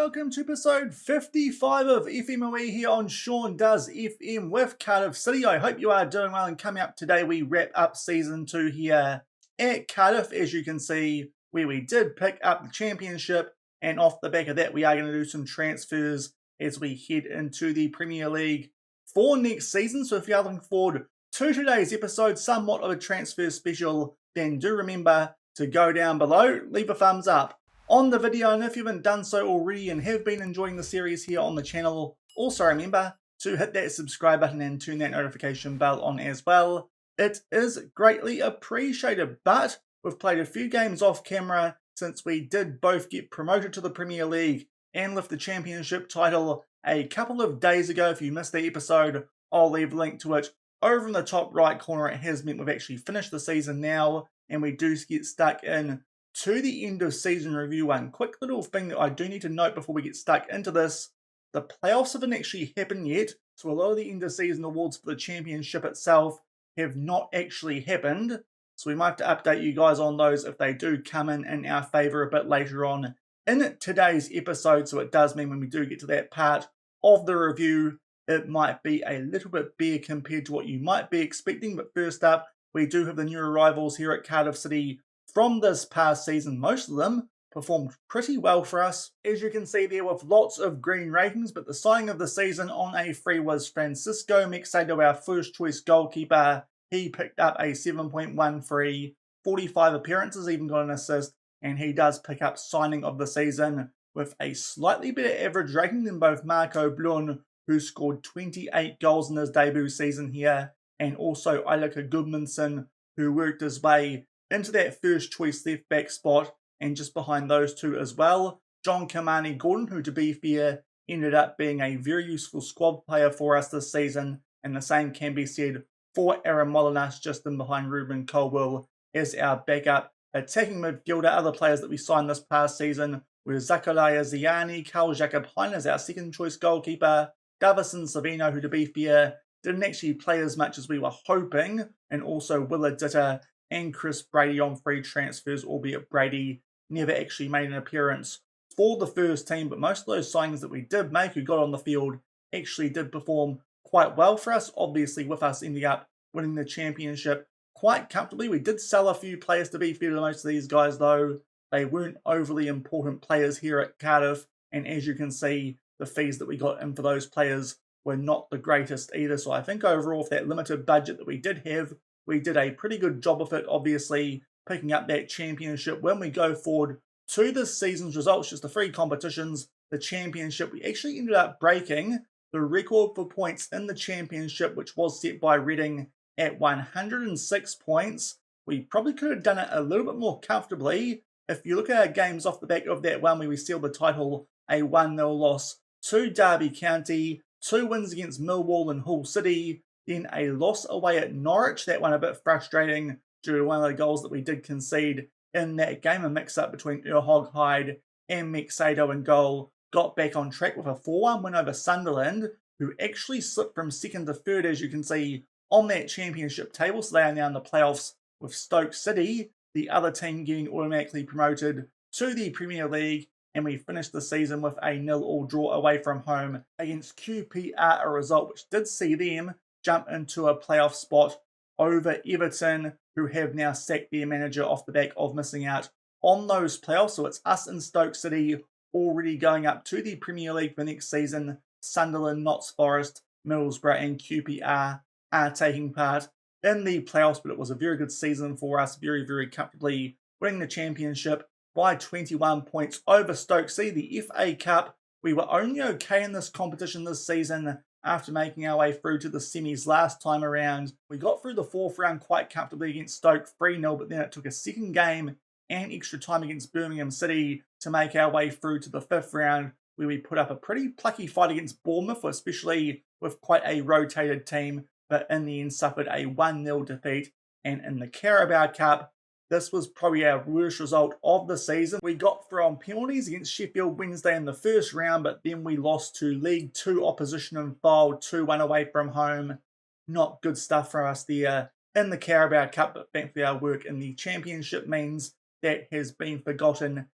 welcome to episode 55 of FMOE here on Shaun Does FM with Cardiff City. I hope you are doing well, and coming up today we wrap up season 2 here at Cardiff, as you can see, where we did pick up the championship, and off the back of that we are going to do some transfers as we head into the Premier League for next season. So if you are looking forward to today's episode, somewhat of a transfer special, then do remember to go down below, leave a thumbs up on the video, and if you haven't done so already and have been enjoying the series here on the channel, also remember to hit that subscribe button and turn that notification bell on as well. It is greatly appreciated. But we've played a few games off camera since we did both get promoted to the Premier League and lift the championship title a couple of days ago. If you missed the episode, I'll leave a link to it over in the top right corner. It has meant we've actually finished the season now, and we do get stuck in to the end of season review. One quick little thing that I do need to note before we get stuck into this: the playoffs haven't actually happened yet, so a lot of the end of season awards for the championship itself have not actually happened, so we might have to update you guys on those if they do come in our favour a bit later on in today's episode. So it does mean when we do get to that part of the review, it might be a little bit bare compared to what you might be expecting. But first up, we do have the new arrivals here at Cardiff City from this past season. Most of them performed pretty well for us, as you can see there, with lots of green ratings. But the signing of the season on a free was Francisco Mexado, our first choice goalkeeper. He picked up a 7.13, 45 appearances, even got an assist, and he does pick up signing of the season with a slightly better average rating than both Marco Blun, who scored 28 goals in his debut season here, and also Eilika Gudmundsson, who worked his way into that first choice left back spot, and just behind those two as well, John Kamani Gordon, who to be fair ended up being a very useful squad player for us this season, and the same can be said for Aaron Molinas, just in behind Ruben Colwill as our backup attacking midfielder. Other players that we signed this past season were Zachariah Ziani, Carl Jacob Hein as our second choice goalkeeper, Davison Savino, who to be fair didn't actually play as much as we were hoping, and also Willard Ditter and Chris Brady on free transfers, albeit Brady never actually made an appearance for the first team. But most of those signings that we did make who got on the field actually did perform quite well for us, obviously with us ending up winning the championship quite comfortably. We did sell a few players, to be fair to most of these guys, though they weren't overly important players here at Cardiff, and as you can see, the fees that we got in for those players were not the greatest either. So I think overall, for that limited budget that we did have, we did a pretty good job of it, obviously picking up that championship. When we go forward to this season's results, just the 3 competitions, the championship, we actually ended up breaking the record for points in the championship, which was set by Reading at 106 points. We probably could have done it a little bit more comfortably. If you look at our games off the back of that one where we sealed the title, a 1-0 loss to Derby County, 2 wins against Millwall and Hull City, then a loss away at Norwich. That one a bit frustrating due to one of the goals that we did concede in that game. A mix-up between Hog Hyde and Mexado in goal. Got back on track with a 4-1 win over Sunderland, who actually slipped from second to third, as you can see, on that championship table. So they are now in the playoffs with Stoke City, the other team getting automatically promoted to the Premier League. And we finished the season with a 0-0 draw away from home against QPR, a result which did see them jump into a playoff spot over Everton, who have now sacked their manager off the back of missing out on those playoffs. So it's us and Stoke City already going up to the Premier League for next season. Sunderland, Notts Forest, Middlesbrough and QPR are taking part in the playoffs, but it was a very good season for us, very, very comfortably winning the championship by 21 points over Stoke City. The FA Cup, we were only okay in this competition this season after making our way through to the semis last time around. We got through the 4th round quite comfortably against Stoke 3-0, but then it took a second game and extra time against Birmingham City to make our way through to the 5th round, where we put up a pretty plucky fight against Bournemouth, especially with quite a rotated team, but in the end suffered a 1-0 defeat. And in the Carabao Cup, this was probably our worst result of the season. We got through on penalties against Sheffield Wednesday in the first round, but then we lost to League 2 opposition and filed 2-1 away from home. Not good stuff for us there in the Carabao Cup, but thankfully our work in the Championship means that has been forgotten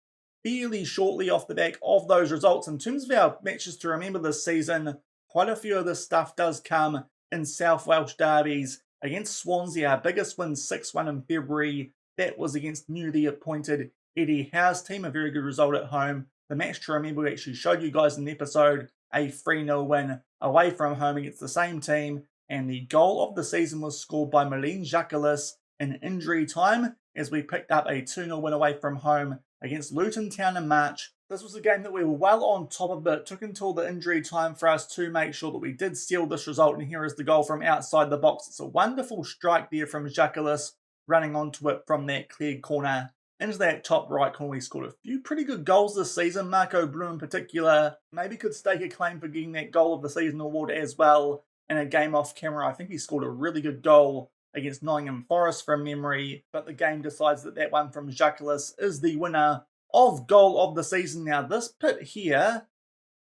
fairly shortly off the back of those results. In terms of our matches to remember this season, quite a few of this stuff does come in South Welsh derbies. Against Swansea, our biggest win 6-1 in February. That was against newly appointed Eddie Howe's team, a very good result at home. The match to remember, we actually showed you guys in the episode, a 3-0 win away from home against the same team, and the goal of the season was scored by Malin Jakalis in injury time as we picked up a 2-0 win away from home against Luton Town in March. This was a game that we were well on top of, but it took until the injury time for us to make sure that we did seal this result, and here is the goal from outside the box. It's a wonderful strike there from Jakalis, running onto it from that cleared corner into that top right corner. He scored a few pretty good goals this season. Marco Blum in particular maybe could stake a claim for getting that goal of the season award as well in a game off camera. I think he scored a really good goal against Nottingham Forest from memory, but the game decides that that one from Jakalis is the winner of goal of the season. Now this pit here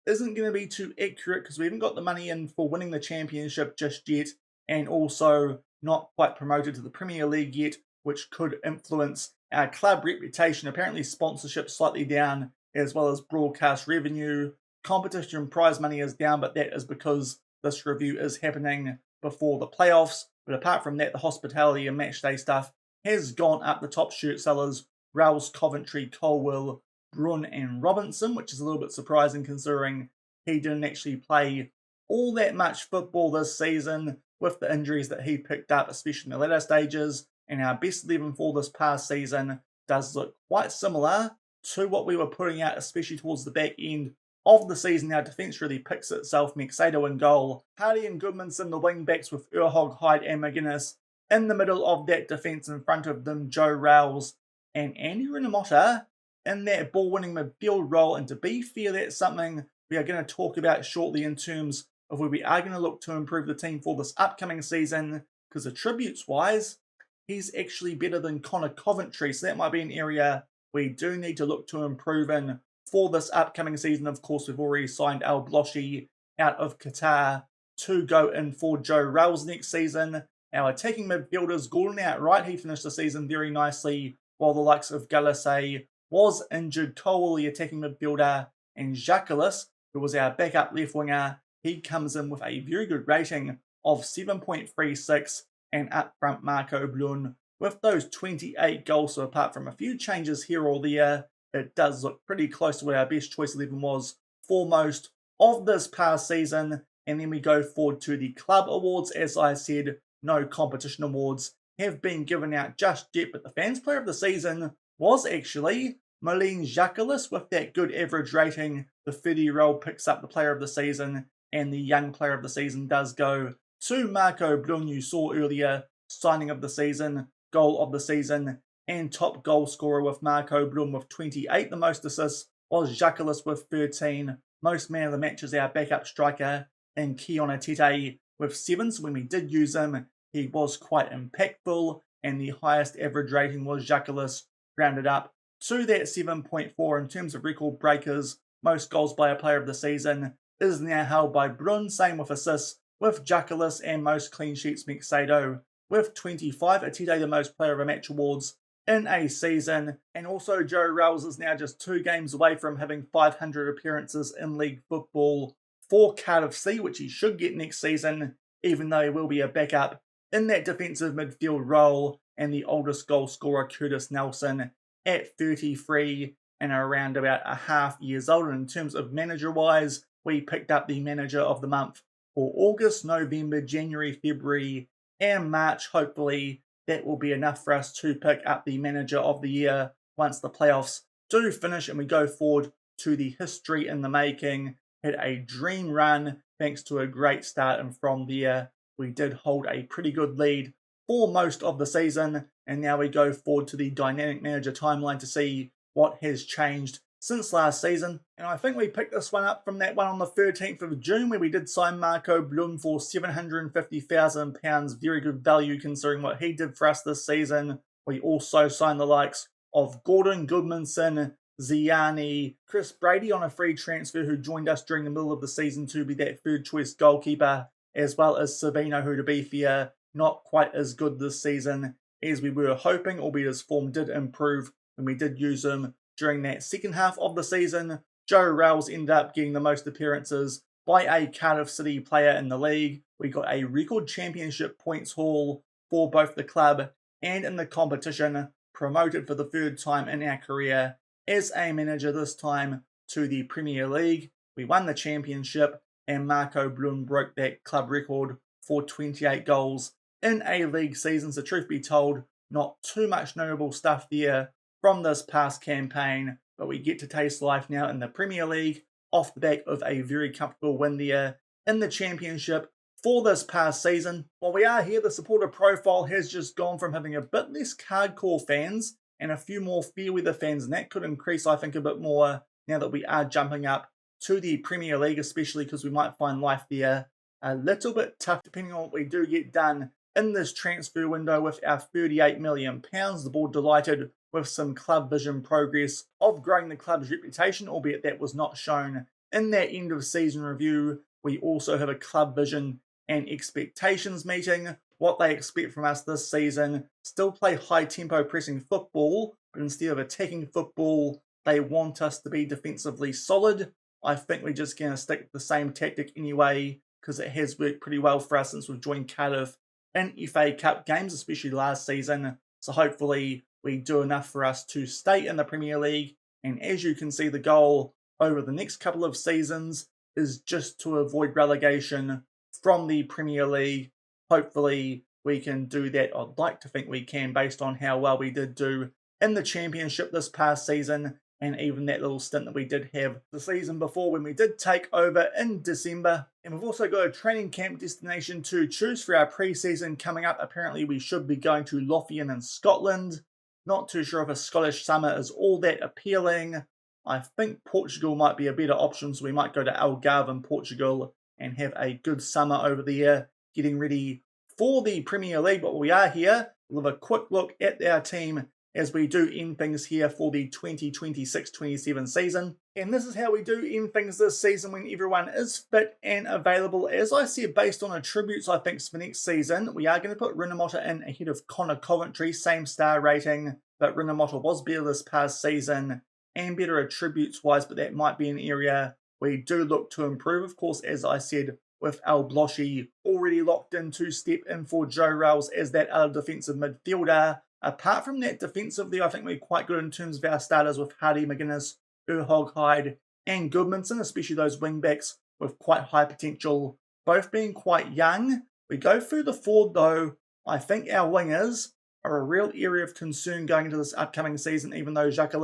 isn't going to be too accurate because we haven't got the money in for winning the championship just yet, and also not quite promoted to the Premier League yet, which could influence our club reputation. Apparently sponsorship slightly down, as well as broadcast revenue. Competition prize money is down, but that is because this review is happening before the playoffs. But apart from that, the hospitality and matchday stuff has gone up. The top shirt sellers, Rouse, Coventry, Colwell, Brun and Robinson, which is a little bit surprising considering he didn't actually play all that much football this season with the injuries that he picked up, especially in the latter stages. And our best 11 for this past season does look quite similar to what we were putting out, especially towards the back end of the season. Our defence really picks itself. Mexado in goal, Hardy and Goodmanson, the wing backs with Urhog, Hyde and McGuinness. In the middle of that defence, in front of them, Joe Rouse and Andy Rinamotta in that ball-winning midfield role. And to be fair, that's something we are going to talk about shortly in terms of where we are going to look to improve the team for this upcoming season, because attributes-wise, he's actually better than Connor Coventry, so that might be an area we do need to look to improve in for this upcoming season. Of course, we've already signed Al Bloshy out of Qatar to go in for Joe Rouse next season. Our attacking midfielders, Gordon outright, he finished the season very nicely, while the likes of Galasay was injured. Colwell, the attacking midfielder, and Jakalis, who was our backup left winger, he comes in with a very good rating of 7.36, and up front Marco Blum with those 28 goals. So apart from a few changes here or there, it does look pretty close to what our best choice 11 was for most of this past season. And then we go forward to the club awards. As I said, no competition awards have been given out just yet, but the fans player of the season was actually Malin Jakalis with that good average rating. The 30-year-old picks up the player of the season, and the young player of the season does go to Marco Blum. You saw earlier, signing of the season, goal of the season, and top goal scorer with Marco Blum with 28. The most assists was Jakalis with 13. Most man of the match is our backup striker in Keon Atete with 7. So when we did use him, he was quite impactful, and the highest average rating was Jakalis, rounded up to that 7.4. In terms of record breakers, most goals by a player of the season is now held by Brun, same with assists with Jakalis, and most clean sheets Mexado with 25. Atete the most player of a match awards in a season, and also Joe Rouse is now just 2 games away from having 500 appearances in league football for Cardiff City, which he should get next season, even though he will be a backup in that defensive midfield role. And the oldest goal scorer, Curtis Nelson, at 33 and around about a half years old. And in terms of manager-wise, we picked up the manager of the month for August, November, January, February, and March. Hopefully that will be enough for us to pick up the manager of the year once the playoffs do finish and we go forward to the history in the making. Had a dream run thanks to a great start, and from there we did hold a pretty good lead for most of the season. And now we go forward to the dynamic manager timeline to see what has changed since last season. And I think we picked this one up from that one on the 13th of June where we did sign Marco Blum for £750,000. Very good value considering what he did for us this season. We also signed the likes of Gordon, Goodmanson, Ziani, Chris Brady on a free transfer who joined us during the middle of the season to be that third choice goalkeeper, as well as Savino, who to be fair, not quite as good this season as we were hoping, albeit his form did improve when we did use him during that second half of the season. Joe Ralls ended up getting the most appearances by a Cardiff City player in the league. We got a record championship points haul for both the club and in the competition, promoted for the third time in our career as a manager, this time to the Premier League. We won the championship, and Marco Blum broke that club record for 28 goals in a league season. So truth be told, not too much notable stuff there from this past campaign, but we get to taste life now in the Premier League off the back of a very comfortable win there in the championship for this past season. While we are here, the supporter profile has just gone from having a bit less hardcore fans and a few more fair weather fans, and that could increase, I think, a bit more now that we are jumping up to the Premier League, especially because we might find life there a little bit tough depending on what we do get done in this transfer window with our £38 million. The board delighted with some club vision progress of growing the club's reputation, albeit that was not shown in that end of season review. We also have a club vision and expectations meeting. What they expect from us this season: still play high tempo pressing football, but instead of attacking football, they want us to be defensively solid. I think we're just going to stick with the same tactic anyway, because it has worked pretty well for us since we've joined Cardiff in FA Cup games, especially last season. So hopefully we do enough for us to stay in the Premier League. And as you can see, the goal over the next couple of seasons is just to avoid relegation from the Premier League. Hopefully we can do that. I'd like to think we can, based on how well we did do in the Championship this past season, and even that little stint that we did have the season before when we did take over in December. And we've also got a training camp destination to choose for our pre-season coming up. Apparently we should be going to Lothian in Scotland. Not too sure if a Scottish summer is all that appealing. I think Portugal might be a better option, so we might go to Algarve in Portugal and have a good summer over there, getting ready for the Premier League. But we are here. We'll have a quick look at our team as we do end things here for the 2026-27 season. And this is how we do end things this season when everyone is fit and available. As I said, based on attributes, I think for next season, we are going to put Rinomhota in ahead of Connor Coventry, same star rating, but Rinomhota was better this past season and better attributes-wise, but that might be an area we do look to improve. Of course, as I said, with Al Bloshy already locked in to step in for Joe Ralls as that other defensive midfielder. Apart from that, defensively, I think we're quite good in terms of our starters with Hardy, McGuinness, Hyde, and Goodmanson, especially those wing-backs with quite high potential, both being quite young. We go through the forward, though. I think our wingers are a real area of concern going into this upcoming season, even though Jacques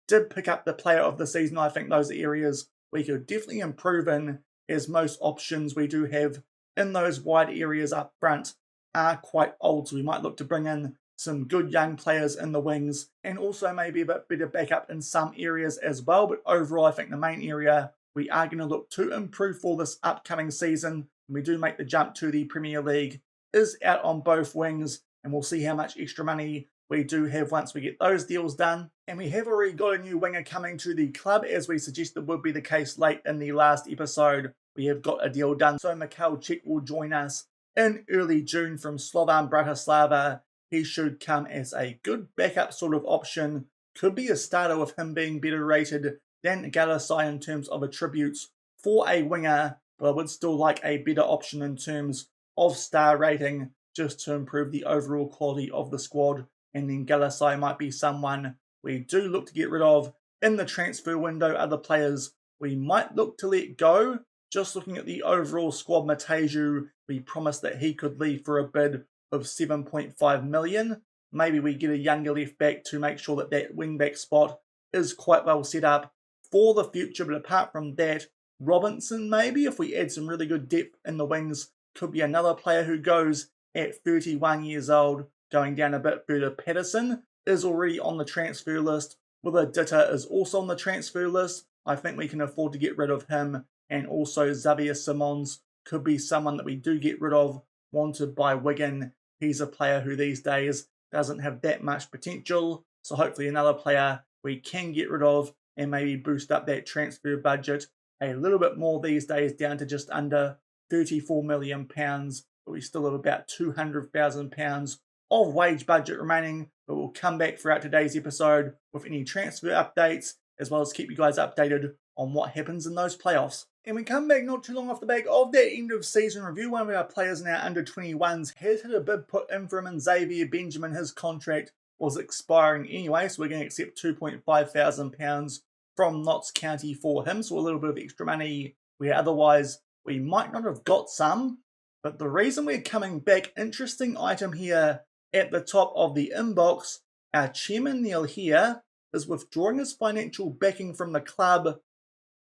did pick up the player of the season. I think those areas we could definitely improve in, as most options we do have in those wide areas up front are quite old, so we might look to bring in some good young players in the wings, and also maybe a bit better backup in some areas as well. But overall, I think the main area we are going to look to improve for this upcoming season, when we do make the jump to the Premier League, is out on both wings, and we'll see how much extra money we do have once we get those deals done. And we have already got a new winger coming to the club, as we suggested would be the case late in the last episode. We have got a deal done, so Mikhail Cech will join us in early June from Slovan Bratislava. He should come as a good backup sort of option. Could be a starter with him being better rated than Galasai in terms of attributes for a winger, but I would still like a better option in terms of star rating, just to improve the overall quality of the squad. And then Galasai might be someone we do look to get rid of in the transfer window. Other players we might look to let go. Just looking at the overall squad, Mateju, we promised that he could leave for a bid of 7.5 million. Maybe we get a younger left back to make sure that that wing back spot is quite well set up for the future. But apart from that, Robinson, maybe if we add some really good depth in the wings, could be another player who goes at 31 years old. Going down a bit further, Patterson is already on the transfer list. Willa Ditta is also on the transfer list. I think we can afford to get rid of him. And also Xavier Simons could be someone that we do get rid of, wanted by Wigan. He's a player who these days doesn't have that much potential. So hopefully another player we can get rid of and maybe boost up that transfer budget a little bit more these days, down to just under £34 million. But we still have about £200,000 of wage budget remaining, but we'll come back throughout today's episode with any transfer updates, as well as keep you guys updated on what happens in those playoffs. And we come back not too long off the back of that end of season review. One of our players in our under 21s has had a bid put in for him, and Xavier Benjamin, his contract was expiring anyway, so we're going to accept £2,500 from Notts County for him, so a little bit of extra money where otherwise we might not have got some. But the reason we're coming back, interesting item here at the top of the inbox, our chairman Neil here is withdrawing his financial backing from the club.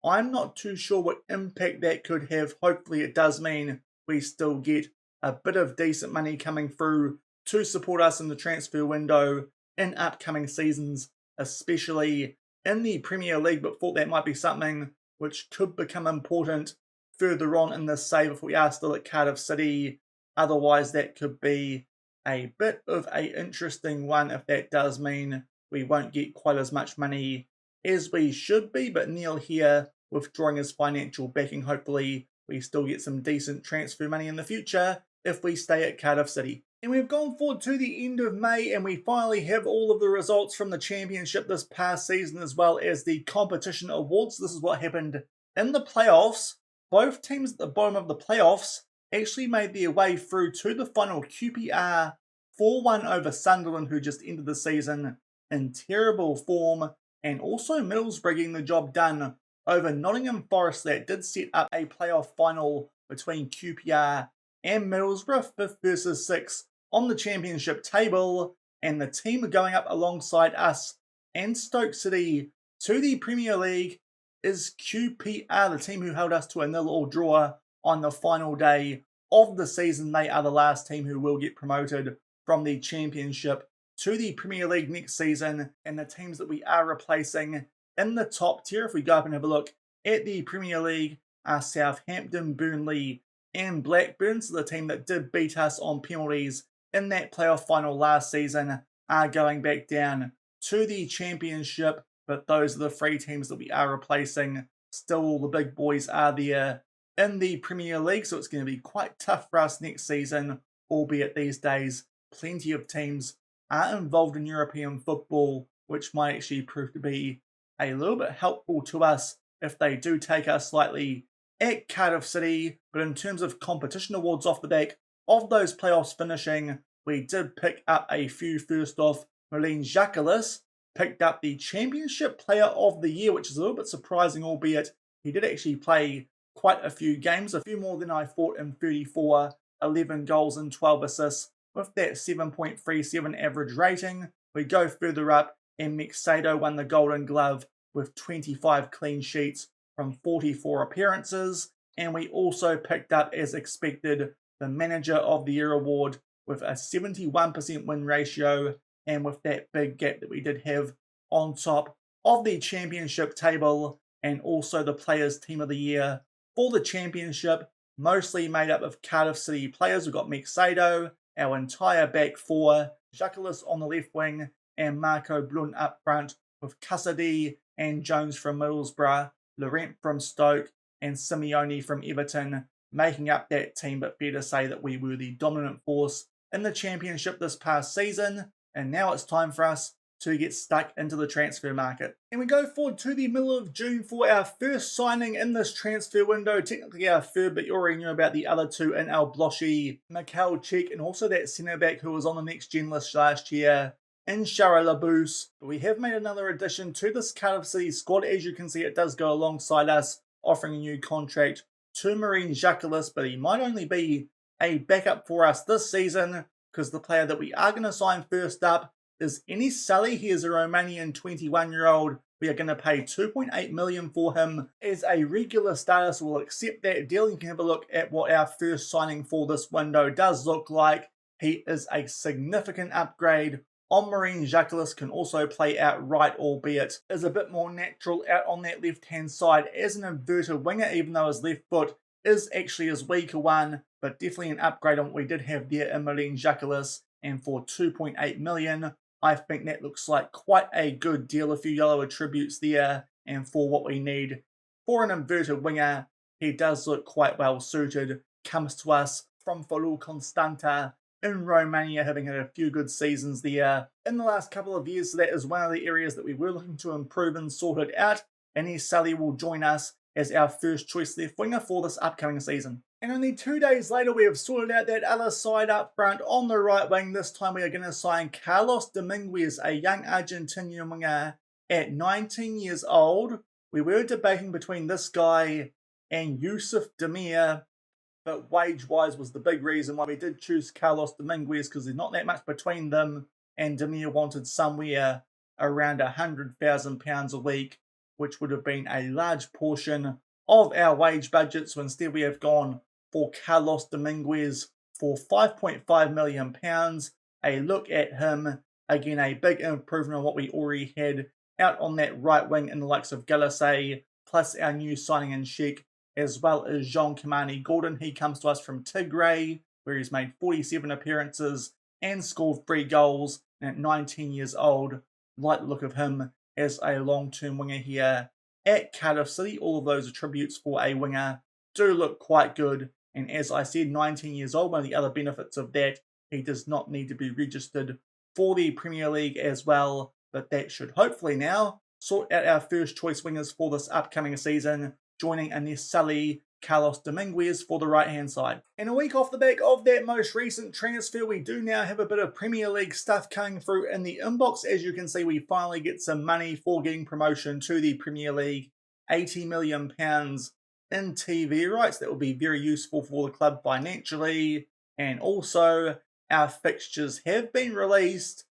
I'm not too sure what impact that could have. Hopefully it does mean we still get a bit of decent money coming through to support us in the transfer window in upcoming seasons, especially in the Premier League, but thought that might be something which could become important further on in this save if we are still at Cardiff City. Otherwise, that could be a bit of an interesting one if that does mean we won't get quite as much money as we should be. But Neil here withdrawing his financial backing. Hopefully we still get some decent transfer money in the future if we stay at Cardiff City. And we've gone forward to the end of May, and we finally have all of the results from the championship this past season, as well as the competition awards. This is what happened in the playoffs. Both teams at the bottom of the playoffs actually made their way through to the final. QPR 4-1 over Sunderland, who just ended the season in terrible form, and also Middlesbrough getting the job done over Nottingham Forest. That did set up a playoff final between QPR and Middlesbrough, 5th versus 6th on the championship table, and the team going up alongside us and Stoke City to the Premier League is QPR, the team who held us to a 0-0 draw on the final day of the season. They are the last team who will get promoted from the championship to the Premier League next season, and the teams that we are replacing in the top tier, if we go up and have a look at the Premier League, are Southampton, Burnley and Blackburn. So the team that did beat us on penalties in that playoff final last season are going back down to the championship, but those are the 3 teams that we are replacing. Still, all the big boys are there in the Premier League, so it's going to be quite tough for us next season, albeit these days plenty of teams are involved in European football, which might actually prove to be a little bit helpful to us if they do take us slightly at Cardiff City. But in terms of competition awards off the back of those playoffs finishing, we did pick up a few. First off, Marlene Jacquelis picked up the Championship Player of the Year, which is a little bit surprising, albeit he did actually play quite a few games, a few more than I thought in 34, 11 goals and 12 assists with that 7.37 average rating. We go further up, and Mexado won the Golden Glove with 25 clean sheets from 44 appearances. And we also picked up, as expected, the Manager of the Year award with a 71% win ratio, and with that big gap that we did have on top of the championship table, and also the Players Team of the Year for the championship, mostly made up of Cardiff City players. We've got Mexado, our entire back 4, Jacquelis on the left wing, and Marco Blunt up front, with Cassidy and Jones from Middlesbrough, Laurent from Stoke, and Simeone from Everton making up that team. But fair to say that we were the dominant force in the championship this past season, and now it's time for us to get stuck into the transfer market. And we go forward to the middle of June for our first signing in this transfer window, technically our third, but you already knew about the other 2 in El Bloshy, Mikhail Chek, and also that centre-back who was on the next gen list last year in Shara Labous. But we have made another addition to this Cardiff City squad. As you can see, it does go alongside us, offering a new contract to Marine Jacquelis, but he might only be a backup for us this season, because the player that we are going to sign first up is Enis Sully. He is a Romanian 21-year-old. We are going to pay $2.8 million for him as a regular starter, so we'll accept that deal. You can have a look at what our first signing for this window does look like. He is a significant upgrade on Marine Jacquelis, can also play out right, albeit is a bit more natural out on that left-hand side as an inverted winger, even though his left foot is actually his weaker one, but definitely an upgrade on what we did have there in Marine Jacquelis. And for $2.8 million, I think that looks like quite a good deal. A few yellow attributes there, and for what we need for an inverted winger, he does look quite well suited. Comes to us from Follow Constanta in Romania, having had a few good seasons there in the last couple of years. So that is one of the areas that we were looking to improve and sort it out. And Sally will join us as our first choice left winger for this upcoming season. And only 2 days later, we have sorted out that other side up front on the right wing. This time we are going to sign Carlos Dominguez, a young Argentinian winger at 19 years old. We were debating between this guy and Yusuf Demir, but wage-wise was the big reason why we did choose Carlos Dominguez, because there's not that much between them, and Demir wanted somewhere around £100,000 a week, which would have been a large portion of our wage budget. So instead we have gone for Carlos Dominguez for £5.5 million. A look at him, again, a big improvement on what we already had out on that right wing in the likes of Galasay, plus our new signing in Sheik, as well as Jean Kamani Gordon. He comes to us from Tigray, where he's made 47 appearances and scored 3 goals. And at 19 years old, like the look of him as a long-term winger here at Cardiff City. All of those attributes for a winger do look quite good. And as I said, 19 years old, one of the other benefits of that, he does not need to be registered for the Premier League as well. But that should hopefully now sort out our first choice wingers for this upcoming season, joining Ines Sully, Carlos Dominguez for the right-hand side. And a week off the back of that most recent transfer, we do now have a bit of Premier League stuff coming through in the inbox. As you can see, we finally get some money for getting promotion to the Premier League. £80 million in TV rights. That will be very useful for the club financially. And also, our fixtures have been released.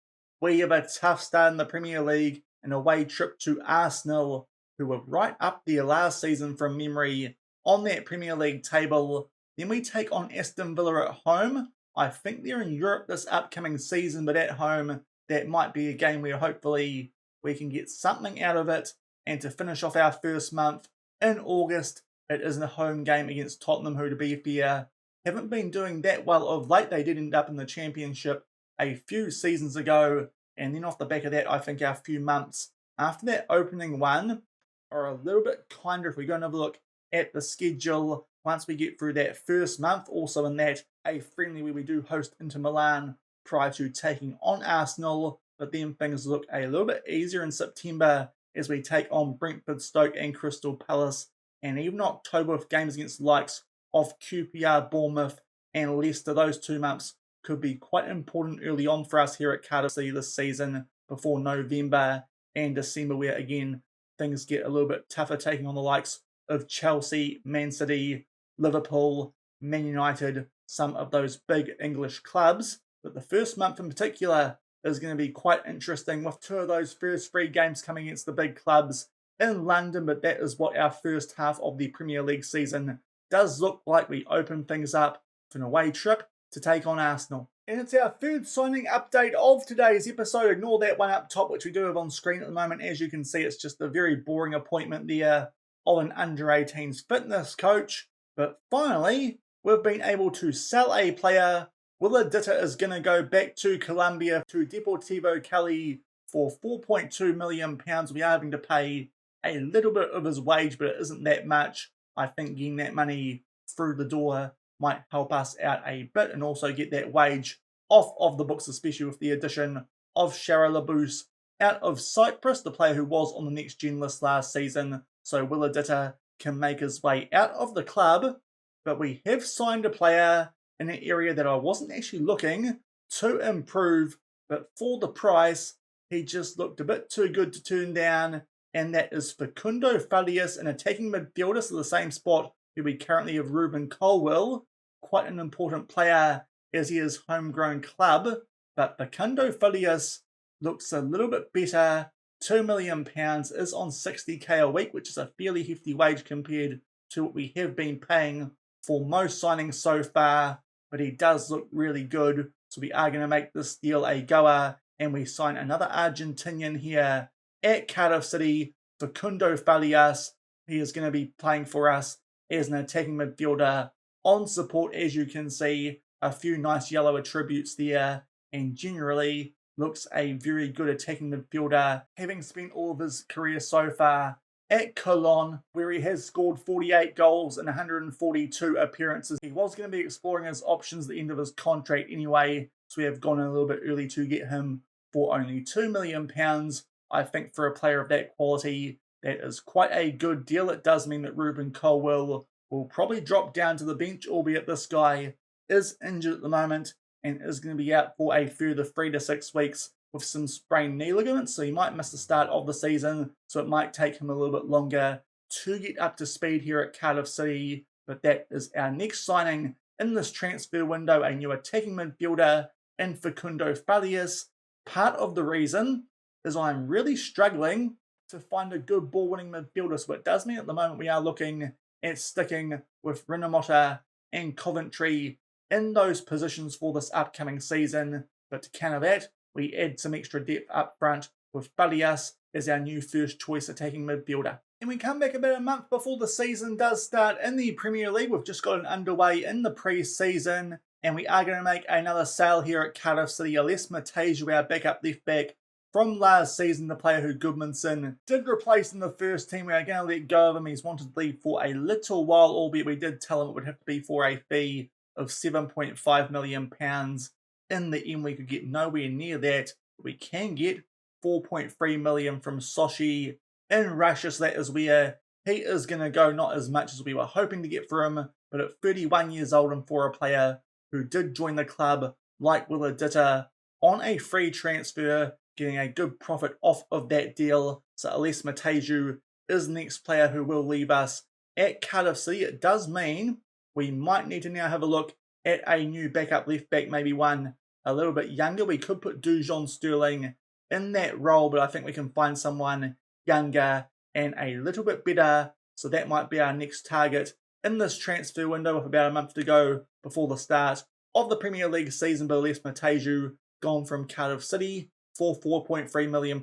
We have a tough start in the Premier League, an away trip to Arsenal, who were right up there last season from memory on that Premier League table. Then we take on Aston Villa at home. I think they're in Europe this upcoming season, but at home, that might be a game where hopefully we can get something out of it. And to finish off our first month in August, it is a home game against Tottenham, who, to be fair, haven't been doing that well of late. They did end up in the Championship a few seasons ago, and then off the back of that, I think our few months after that opening one are a little bit kinder if we go and have a look at the schedule once we get through that first month. Also in that, a friendly where we do host Inter Milan prior to taking on Arsenal, but then things look a little bit easier in September as we take on Brentford, Stoke and Crystal Palace, and even October with games against the likes of QPR, Bournemouth and Leicester. Those 2 months could be quite important early on for us here at Cardiff City this season before November and December, where again things get a little bit tougher, taking on the likes of Chelsea, Man City, Liverpool, Man United, some of those big English clubs. But the first month in particular is going to be quite interesting, with 2 of those first 3 games coming against the big clubs in London. But that is what our first half of the Premier League season does look like. We open things up for an away trip to take on Arsenal. And it's our third signing update of today's episode. Ignore that one up top, which we do have on screen at the moment. As you can see, it's just a very boring appointment there of an under-18s fitness coach. But finally, we've been able to sell a player. Willa Ditta is going to go back to Colombia, to Deportivo Cali, for £4.2 million. We are having to pay a little bit of his wage, but it isn't that much. I think getting that money through the door might help us out a bit and also get that wage off of the books, especially with the addition of Shara Labous out of Cyprus, the player who was on the next gen list last season. So Willa Ditta can make his way out of the club. But we have signed a player in an area that I wasn't actually looking to improve, but for the price, he just looked a bit too good to turn down, and that is Facundo Farias, an attacking midfielder, so the same spot where we currently have Ruben Colwill. Quite an important player as he is homegrown club, but Facundo Farias looks a little bit better. £2 million is on 60k a week, which is a fairly hefty wage compared to what we have been paying for most signings so far, but he does look really good. So we are going to make this deal a goer, and we sign another Argentinian here at Cardiff City, Facundo Farias. He is going to be playing for us as an attacking midfielder on support. As you can see, a few nice yellow attributes there, and generally looks a very good attacking midfielder, having spent all of his career so far at Cologne, where he has scored 48 goals in 142 appearances. He was going to be exploring his options at the end of his contract anyway, so we have gone in a little bit early to get him for only £2 million. I think for a player of that quality, that is quite a good deal. It does mean that Ruben Colwill will probably drop down to the bench, albeit this guy is injured at the moment and is going to be out for a further 3 to 6 weeks with some sprained knee ligaments, so he might miss the start of the season, so it might take him a little bit longer to get up to speed here at Cardiff City. But that is our next signing in this transfer window, a new attacking midfielder in Facundo Farias. Part of the reason is I'm really struggling to find a good ball-winning midfielder, so it does mean at the moment we are looking at sticking with Rinomhota and Coventry in those positions for this upcoming season. But to counter that, we add some extra depth up front with Farias as our new first choice attacking midfielder. And we come back about a month before the season does start in the Premier League. We've just gotten underway in the pre-season, and we are going to make another sale here at Cardiff City. Ales Mateju, our backup left back from last season, the player who Goodmanson did replace in the first team. We are going to let go of him. He's wanted to leave for a little while, albeit we did tell him it would have to be for a fee of £7.5 million. In the end, we could get nowhere near that. We can get 4.3 million from Sochi in Russia, so that is where he is going to go. Not as much as we were hoping to get for him, but at 31 years old and for a player who did join the club like Willa Ditter on a free transfer, getting a good profit off of that deal. So Ales Mateju is the next player who will leave us at Cardiff City. It does mean we might need to now have a look at a new backup left back, maybe one a little bit younger. We could put Dujon Sterling in that role, but I think we can find someone younger and a little bit better. So that might be our next target in this transfer window with about a month to go before the start of the Premier League season. But Ales Mateju gone from Cardiff City for £4.3 million.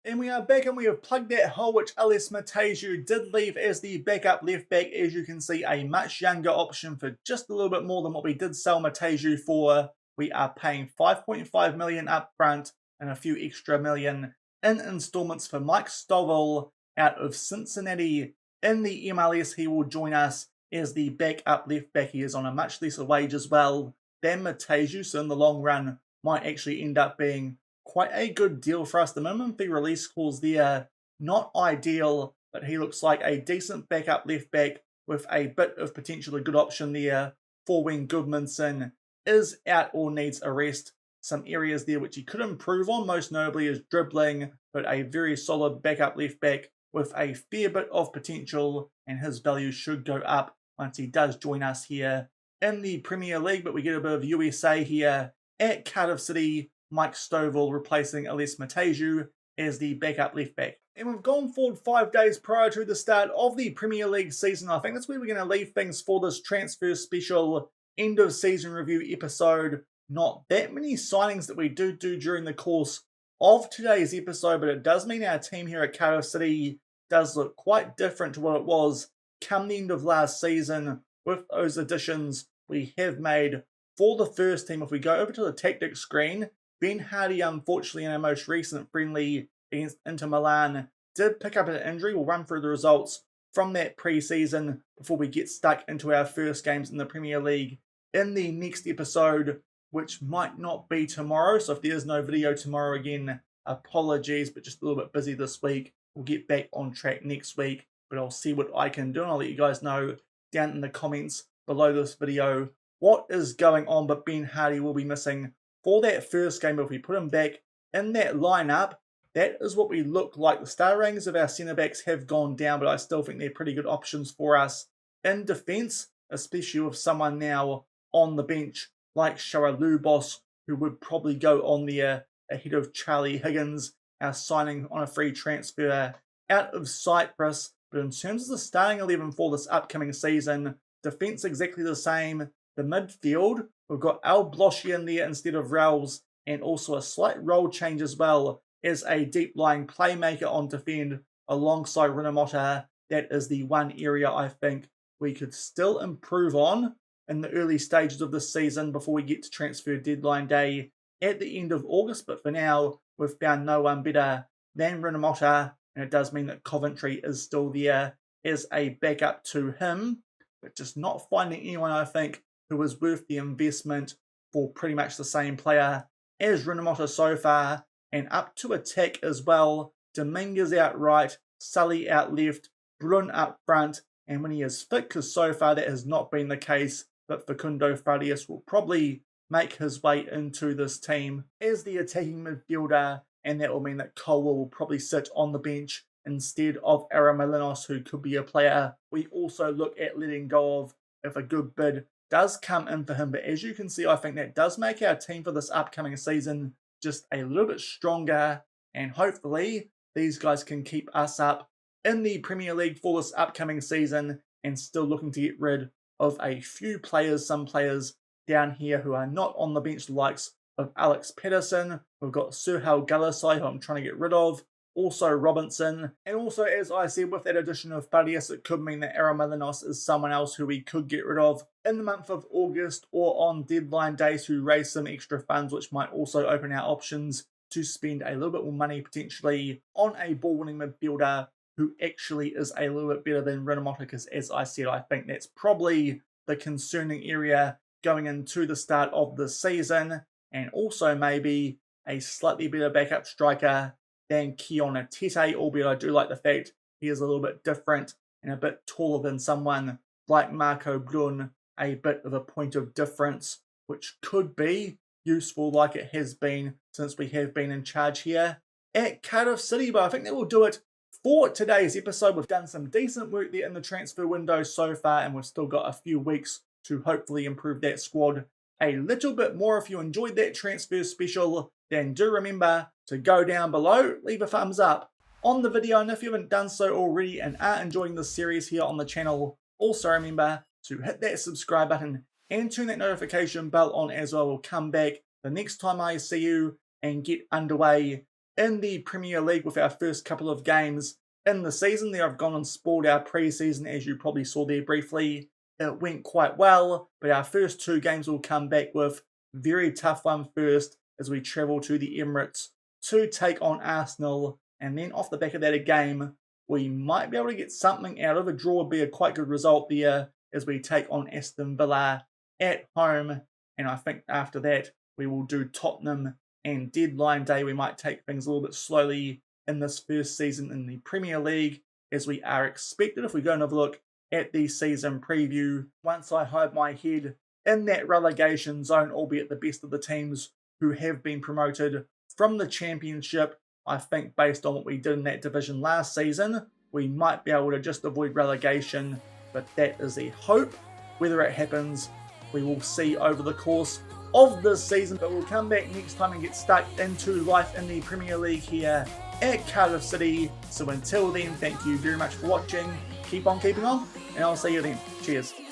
And we are back and we have plugged that hole which Ales Mateju did leave as the backup left back. As you can see, a much younger option for just a little bit more than what we did sell Mateju for. We are paying $5.5 million up front and a few extra million in installments for Mike Stovall out of Cincinnati. In the MLS, he will join us as the backup left back. He is on a much lesser wage as well than Mateju, so in the long run might actually end up being quite a good deal for us. The minimum fee release clause there, not ideal, but he looks like a decent backup left back with a bit of potential a good option there for when Goodmanson is out or needs a rest. Some areas there which he could improve on, most notably is dribbling, but a very solid backup left back with a fair bit of potential, and his value should go up once he does join us here in the Premier League. But we get a bit of USA here at Cardiff City. Mike Stovall replacing Ales Mateju as the backup left back. And we've gone forward 5 days prior to the start of the Premier League season. I think that's where we're going to leave things for this transfer special end of season review episode. Not that many signings that we do during the course of today's episode, but it does mean our team here at Cardiff City does look quite different to what it was come the end of last season with those additions we have made for the first team. If we go over to the tactics screen, Ben Hardy, unfortunately, in our most recent friendly against Inter Milan, did pick up an injury. We'll run through the results from that pre-season before we get stuck into our first games in the Premier League in the next episode, which might not be tomorrow. So if there is no video tomorrow, again, apologies, but just a little bit busy this week. We'll get back on track next week, but I'll see what I can do, and I'll let you guys know down in the comments below this video what is going on. But Ben Hardy will be missing for that first game. If we put him back in that lineup, that is what we look like. The star ratings of our centre-backs have gone down, but I still think they're pretty good options for us in defence, especially with someone now on the bench like Shara Lubos, who would probably go on there ahead of Charlie Higgins, our signing on a free transfer out of Cyprus. But in terms of the starting 11 for this upcoming season, defence exactly the same. The midfield, we've got Al Bloshy in there instead of Rels, and also a slight role change as well as a deep-lying playmaker on defend alongside Rinomhota. That is the one area I think we could still improve on in the early stages of this season before we get to transfer deadline day at the end of August. But for now, we've found no one better than Rinomhota, and it does mean that Coventry is still there as a backup to him, but just not finding anyone, I think, who is worth the investment for pretty much the same player as Rinomhota so far. And up to attack as well, Dominguez out right, Sully out left, Brun up front, and when he is fit, because so far that has not been the case, but Facundo Farias will probably make his way into this team as the attacking midfielder, and that will mean that Colwell will probably sit on the bench instead of Aramalinos, who could be a player we also look at letting go of if a good bid does come in for him. But as you can see, I think that does make our team for this upcoming season just a little bit stronger, and hopefully these guys can keep us up in the Premier League for this upcoming season, and still looking to get rid of a few players, some players down here who are not on the bench, the likes of Alex Pedersen. We've got Suhail Galasai, who I'm trying to get rid of, also Robinson, and also, as I said, with that addition of Farias, it could mean that Aramalinos is someone else who we could get rid of in the month of August or on deadline day to raise some extra funds, which might also open our options to spend a little bit more money potentially on a ball-winning midfielder who actually is a little bit better than Rinomhota, because as I said, I think that's probably the concerning area going into the start of the season, and also maybe a slightly better backup striker than Keona Tete, albeit I do like the fact he is a little bit different and a bit taller than someone like Marco Brun, a bit of a point of difference, which could be useful like it has been since we have been in charge here at Cardiff City. But I think that will do it for today's episode. We've done some decent work there in the transfer window so far, and we've still got a few weeks to hopefully improve that squad a little bit more. If you enjoyed that transfer special, then do remember to go down below, leave a thumbs up on the video, and if you haven't done so already and are enjoying this series here on the channel, also remember to hit that subscribe button and turn that notification bell on as well. We'll come back the next time I see you and get underway in the Premier League with our first couple of games in the season. There I've gone and spoiled our pre-season, as you probably saw there briefly. It went quite well, but our first two games will come back with very tough one first as we travel to the Emirates to take on Arsenal, and then off the back of that a game we might be able to get something out of. A draw would be a quite good result there as we take on Aston Villa at home, and I think after that we will do Tottenham, and deadline day we might take things a little bit slowly in this first season in the Premier League, as we are expected. If we go and have a look at the season preview, once I hide my head in that relegation zone, albeit the best of the teams who have been promoted from the Championship, I think based on what we did in that division last season, we might be able to just avoid relegation, but that is a hope. Whether it happens, we will see over the course of this season, but we'll come back next time and get stuck into life in the Premier League here at Cardiff City. So until then, thank you very much for watching, keep on keeping on, and I'll see you then. Cheers.